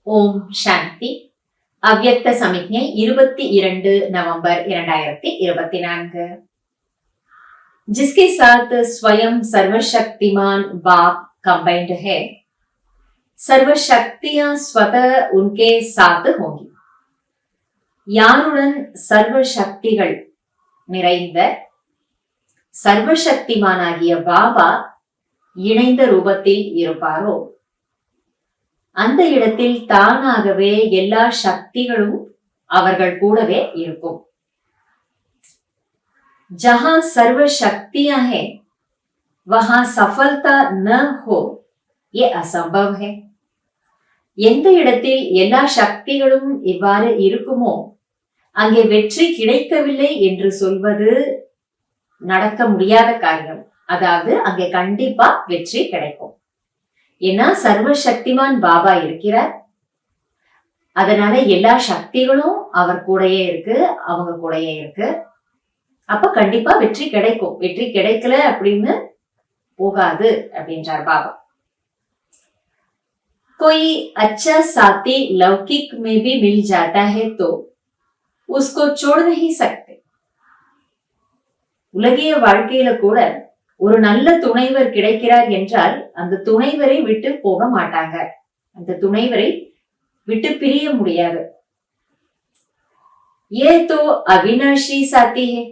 ஓம் சாந்தி. அவ்யக்த சமிக்ஞை 22 नवंबर 2024। जिसके साथ स्वयं सर्वशक्तिमान बाप कंबाइंड है, सर्वशक्तियां स्वतः उनके साथ होंगी। யாருடன் சர்வ சக்திகள் நிறைந்த சர்வசக்திமானாகிய பாபா இணைந்த ரூபத்தில் இருப்பாரோ அந்த இடத்தில் தானாகவே எல்லா சக்திகளும் அவர்கள் கூடவே இருக்கும்। जहां सर्व शक्तियां हैं वहां सफलता न हो ये असंभव है। எந்த இடத்தில் எல்லா சக்திகளும் இவ்வாறு இருக்குமோ அங்கே வெற்றி கிடைக்கவில்லை என்று சொல்வது நடக்க முடியாத காரியம்। அதாவது அங்கே கண்டிப்பா வெற்றி கிடைக்கும்। ஏன்னா சர்வ சக்திமான் பாபா இருக்கிறார், அதனால எல்லா சக்திகளும் அவர் கூடயே இருக்கு, அவங்க கூடயே இருக்கு। அப்ப கண்டிப்பா வெற்றி கிடைக்கும்। வெற்றி கிடைக்கல அப்படின்னு போகாது அப்படின்றார் பாபா। कोई अच्छा साथी लौकिक में भी मिल जाता है तो उसको छोड़ नहीं सकते। உலகிய வாழ்க்கையில கூட ஒரு நல்ல துணைவர் கிடைக்கிறார் என்றால் அந்த துணைவரை விட்டு போக மாட்டாங்க, அந்த துணைவரை விட்டு பிரிய முடியாது। ये तो अविनाशी साथी है,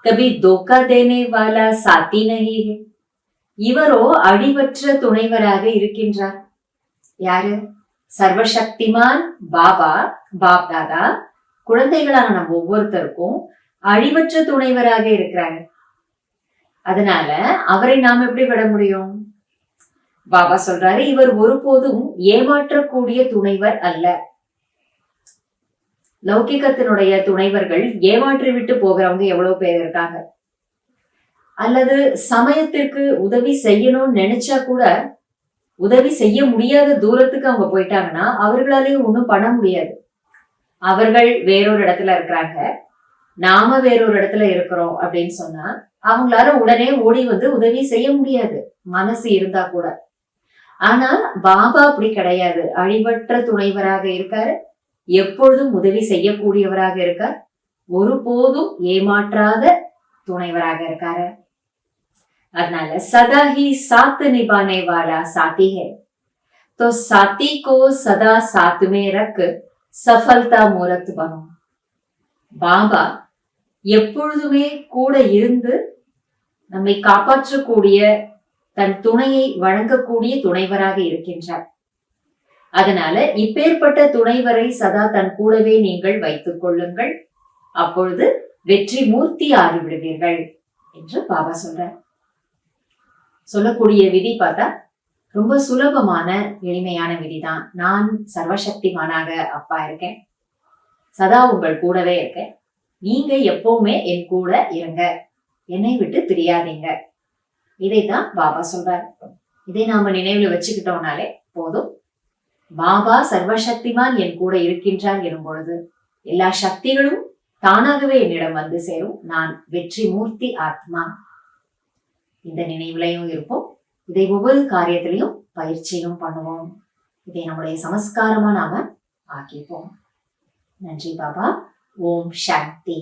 कभी धोखा देने वाला साथी नहीं है। இவரோ அழிவற்ற துணைவராக இருக்கின்றார்। யாரு? சர்வசக்திமான் பாபா, பாப் தாதா குழந்தைகளான நம்ம ஒவ்வொருத்தருக்கும் அழிவற்ற துணைவராக இருக்கிறாங்க। அதனால அவரை நாம் எப்படி விட முடியும்? பாபா சொல்றாரு, இவர் ஒருபோதும் ஏமாற்றக்கூடிய துணைவர் அல்ல। லௌகிகத்தினுடைய துணைவர்கள் ஏமாற்றி விட்டு போகிறவங்க எவ்வளவு பேர் இருக்காங்க। அல்லது சமயத்திற்கு உதவி செய்யணும்னு நினைச்சா கூட உதவி செய்ய முடியாத தூரத்துக்கு அவங்க போயிட்டாங்கன்னா அவர்களாலேயும் ஒண்ணும் பண்ண முடியாது। அவர்கள் வேறொரு இடத்துல இருக்கிறாங்க, நாம வேறொரு இடத்துல இருக்கிறோம் அப்படின்னு சொன்னா அவங்களால உடனே ஓடி வந்து உதவி செய்ய முடியாது, மனசு இருந்தா கூட। ஆனா பாபா அப்படி கிடையாது, அழிவற்ற துணைவராக இருக்காரு, எப்பொழுதும் உதவி செய்யக்கூடியவராக இருக்கார், ஒருபோதும் ஏமாற்றாத துணைவராக இருக்காரு। அதனால சதா ही साथ निभाने वाला साथी है, तो साथी को सदा साथ में रख सफलता मूर्त बनो। பாபா எப்பொழுதுமே கூட இருந்து நம்மை காப்பாற்றக்கூடிய தன் துணையை வழங்கக்கூடிய துணைவராக இருக்கின்றார்। அதனால இப்பேற்பட்ட துணைவரை சதா தன் கூடவே நீங்கள் வைத்துக் கொள்ளுங்கள், அப்பொழுது வெற்றி மூர்த்தி ஆகிவிடுவீர்கள் என்று பாபா சொல்றார்। சொல்லக்கூடிய விதி பார்த்தா ரொம்ப சுலபமான எளிமையான விதிதான்। நான் சர்வசக்திமானாக அப்பா இருக்கேன், சதா உங்கள் கூடவே இருக்கேன், நீங்க எப்பவுமே என் கூட இருங்க, என்னை விட்டு பிரியாதீங்க, இதைத்தான் பாபா சொல்றாரு। இதை நாம நினைவுல வச்சுக்கிட்டோம்னாலே போதும்। பாபா சர்வசக்திமான் என் கூட இருக்கின்றார் எனும் பொழுது எல்லா சக்திகளும் தானாகவே என்னிடம் வந்து சேரும், நான் வெற்றி மூர்த்தி ஆத்மா, இந்த நினைவுலையும் இருப்போம்। இதை ஒவ்வொரு காரியத்திலையும் பயிற்சியும் பண்ணுவோம், இதை நம்முடைய சமஸ்காரமா நாம ஆக்கிப்போம்। நன்றி பாபா। ஓம் சாந்தி।